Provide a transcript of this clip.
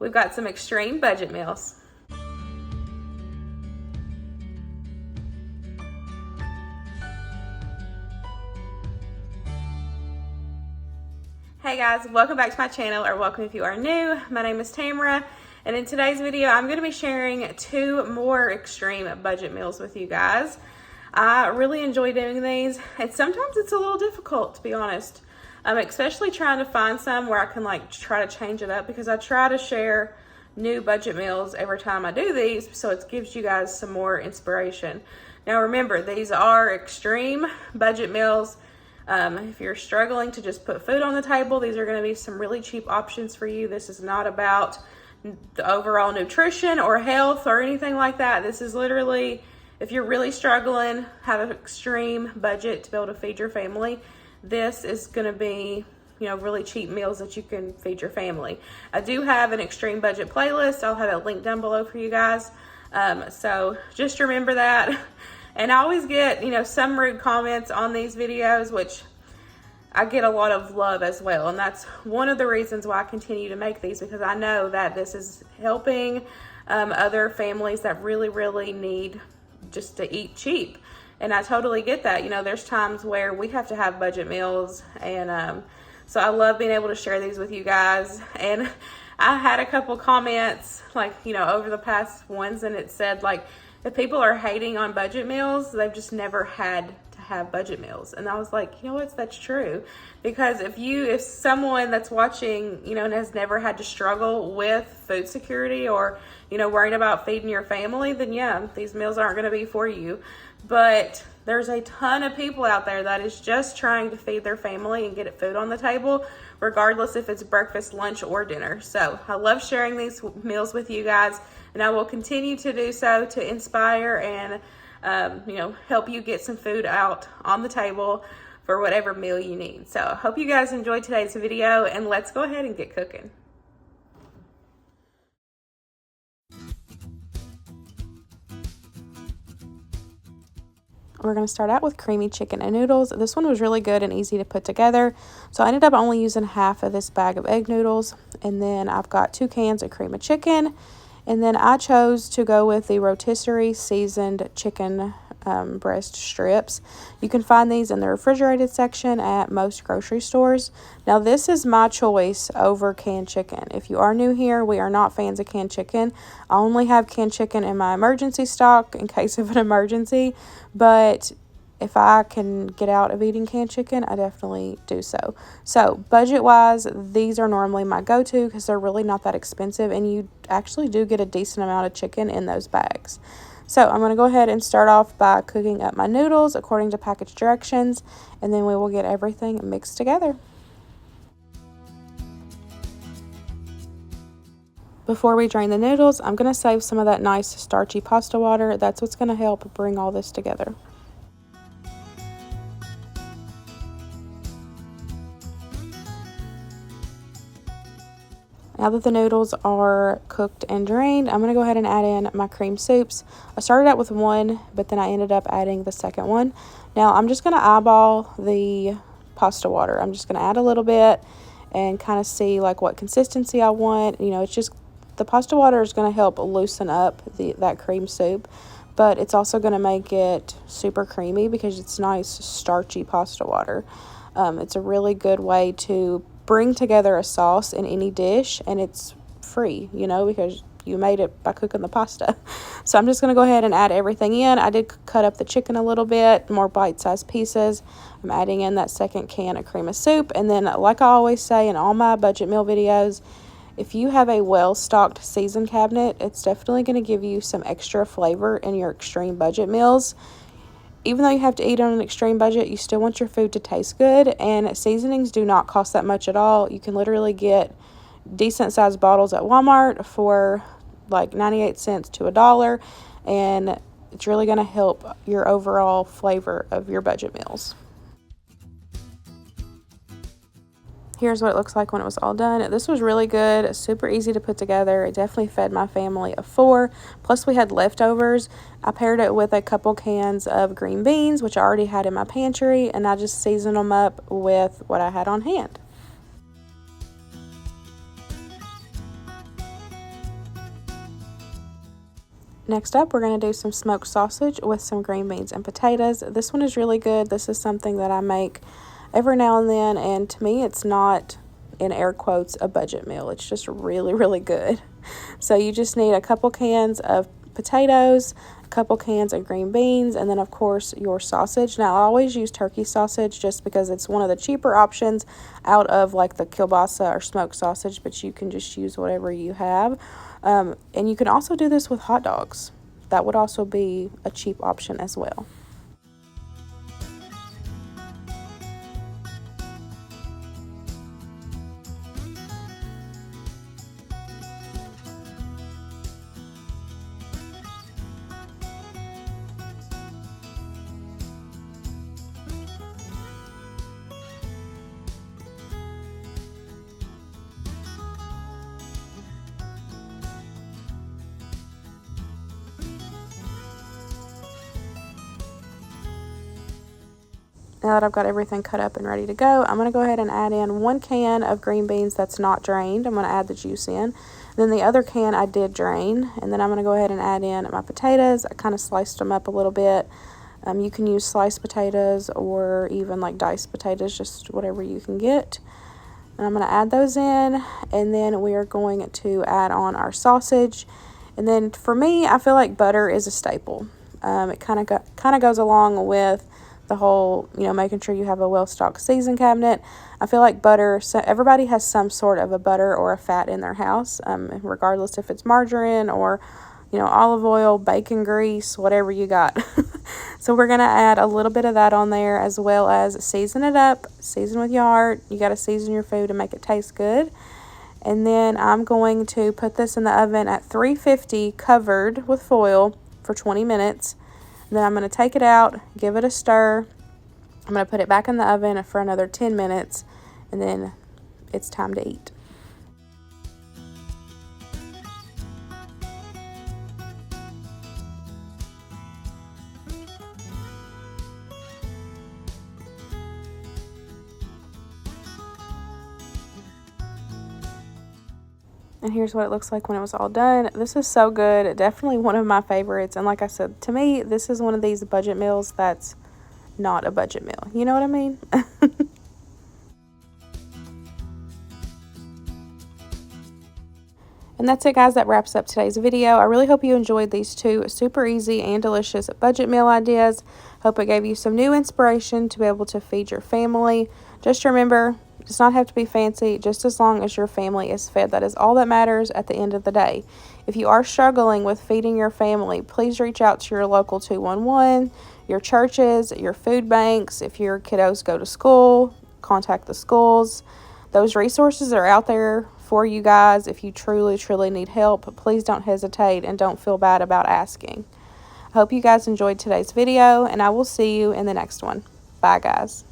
we've got some extreme budget meals. Hey guys, welcome back to my channel, or welcome if you are new. My name is Tamara, and in today's video, I'm going to be sharing 2 more extreme budget meals with you guys. I really enjoy doing these, and sometimes it's a little difficult, to be honest. Especially trying to find some where I can try to change it up, because I try to share new budget meals every time I do these, so it gives you guys some more inspiration. Now remember, these are extreme budget meals. If you're struggling to just put food on the table, these are going to be some really cheap options for you. This is not about the overall nutrition or health or anything like that. This is literally, if you're really struggling, have an extreme budget to be able to feed your family, this is going to be, really cheap meals that you can feed your family. I do have an extreme budget playlist. I'll have it linked down below for you guys. So just remember that. And I always get, some rude comments on these videos, which I get a lot of love as well. And that's one of the reasons why I continue to make these, because I know that this is helping other families that really, really need just to eat cheap. And I totally get that. There's times where we have to have budget meals. And so I love being able to share these with you guys. And I had a couple comments, over the past ones, and it said, if people are hating on budget meals, they've just never had to have budget meals. And I was like, that's true. Because if someone that's watching, and has never had to struggle with food security or, worrying about feeding your family, then yeah, these meals aren't going to be for you. But there's a ton of people out there that is just trying to feed their family and get food on the table, regardless if it's breakfast, lunch, or dinner. So I love sharing these meals with you guys, and I will continue to do so to inspire and, help you get some food out on the table for whatever meal you need. So I hope you guys enjoyed today's video, and let's go ahead and get cooking. We're going to start out with creamy chicken and noodles. This one was really good and easy to put together. So I ended up only using half of this bag of egg noodles. And then I've got 2 cans of cream of chicken. And then I chose to go with the rotisserie seasoned chicken breast strips. You can find these in the refrigerated section at most grocery stores. Now this is my choice over canned chicken. If you are new here, we are not fans of canned chicken. I only have canned chicken in my emergency stock in case of an emergency, but if I can get out of eating canned chicken, I definitely do so. So budget wise, these are normally my go-to because they're really not that expensive, and you actually do get a decent amount of chicken in those bags. So I'm going to go ahead and start off by cooking up my noodles according to package directions, and then we will get everything mixed together. Before we drain the noodles, I'm going to save some of that nice starchy pasta water. That's what's going to help bring all this together. Now that the noodles are cooked and drained, I'm going to go ahead and add in my cream soups. I started out with one, but then I ended up adding the second one. Now I'm just going to eyeball the pasta water. I'm just going to add a little bit and kind of see what consistency I want. It's just the pasta water is going to help loosen up that cream soup, but it's also going to make it super creamy because it's nice starchy pasta water. It's a really good way to bring together a sauce in any dish, and it's free, because you made it by cooking the pasta. So I'm just going to go ahead and add everything in. I did cut up the chicken a little bit, more bite-sized pieces. I'm adding in that second can of cream of soup, and then like I always say in all my budget meal videos, if you have a well-stocked season cabinet, it's definitely going to give you some extra flavor in your extreme budget meals. Even though you have to eat on an extreme budget, you still want your food to taste good, and seasonings do not cost that much at all. You can literally get decent sized bottles at Walmart for 98 cents to $1, and it's really going to help your overall flavor of your budget meals. Here's what it looks like when it was all done. This was really good, super easy to put together. It definitely fed my family of 4. Plus we had leftovers. I paired it with a couple cans of green beans, which I already had in my pantry, and I just seasoned them up with what I had on hand. Next up, we're going to do some smoked sausage with some green beans and potatoes. This one is really good. This is something that I make every now and then, and to me, it's not, in air quotes, a budget meal. It's just really, really good. So you just need a couple cans of potatoes, a couple cans of green beans, and then, of course, your sausage. Now, I always use turkey sausage just because it's one of the cheaper options out of, like, the kielbasa or smoked sausage, but you can just use whatever you have. And you can also do this with hot dogs. That would also be a cheap option as well. Now that I've got everything cut up and ready to go, I'm going to go ahead and add in 1 can of green beans that's not drained. I'm going to add the juice in. Then the other can I did drain. And then I'm going to go ahead and add in my potatoes. I kind of sliced them up a little bit. You can use sliced potatoes or even like diced potatoes, just whatever you can get. And I'm going to add those in. And then we are going to add on our sausage. And then for me, I feel like butter is a staple. It kind of goes along with the whole, making sure you have a well-stocked season cabinet. I feel like butter, so everybody has some sort of a butter or a fat in their house, regardless if it's margarine or, olive oil, bacon grease, whatever you got. So we're going to add a little bit of that on there, as well as season it up, season with your heart. You got to season your food to make it taste good. And then I'm going to put this in the oven at 350, covered with foil for 20 minutes. Then I'm going to take it out, give it a stir. I'm going to put it back in the oven for another 10 minutes, and then it's time to eat. And here's what it looks like when it was all done. This is so good. Definitely one of my favorites. And like I said, to me, this is one of these budget meals that's not a budget meal. You know what I mean? And that's it, guys. That wraps up today's video. I really hope you enjoyed these 2 super easy and delicious budget meal ideas. Hope it gave you some new inspiration to be able to feed your family. Just remember, it does not have to be fancy, just as long as your family is fed. That is all that matters at the end of the day. If you are struggling with feeding your family, please reach out to your local 211, your churches, your food banks. If your kiddos go to school, contact the schools. Those resources are out there for you guys. If you truly, truly need help, please don't hesitate and don't feel bad about asking. I hope you guys enjoyed today's video, and I will see you in the next one. Bye, guys.